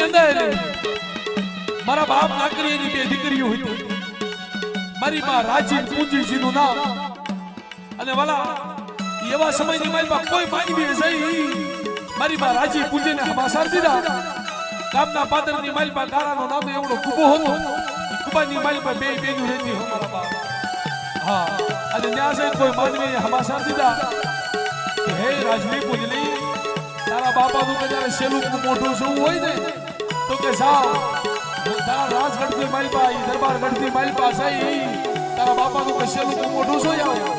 અંદર મારા બાપ નાકરીની બે દીકરીઓ હતી મારી માં રાજી પૂંજીજી નું નામ અને વાલા એવા સમયની મારી માં કોઈ માનવી જઈ મારી માં રાજી પૂંજીને હમાસાર દીધા ગામના પાદરની મારી માં ગારાનો નામ એવડો કુબો હતો કુબાની મારી માં બે બેનું રહેતી હો મારા બાપ હા અને ત્યાં જઈ કોઈ માનવીએ હમાસાર દીધા કે હે રાજવી પૂંજલી તારા બાપાનું કદાચ સેલું મોઢું શું હોય ને તો કે જાઓ તારા રાજગઢથી મારી પાસે દરબારગઢથી મારી પાસે તારા બાપાનું કે સેલું મોઢું શું આવે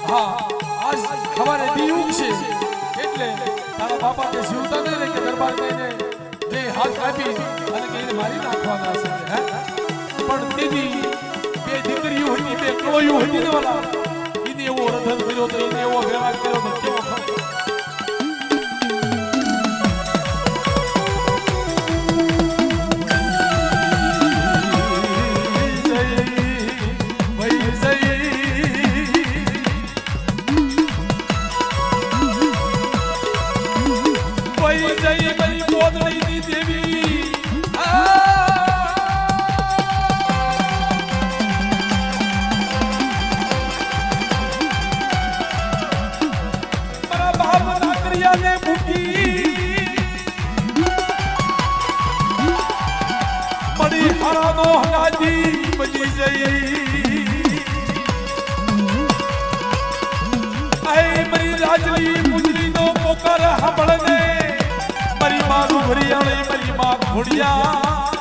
હા આજ ખવારે દીયુગ છે એટલે તારા બાપા કે જીવતા નહીં રે કે દરબાર કહીને જે હાથ કાપી અને કે મારી નાખવાના છે હે પણ તેની બે દીકરીઓ હતી બે કળોયો હતી ને વાલા એને એવો રધન કર્યો તો એને એવો વ્યવહાર કર્યો તો કેવો રાજલી મુજરી નો પોકાર સાંભળને મારી માં રૂભરિયાળી મારી માં ઘોડિયા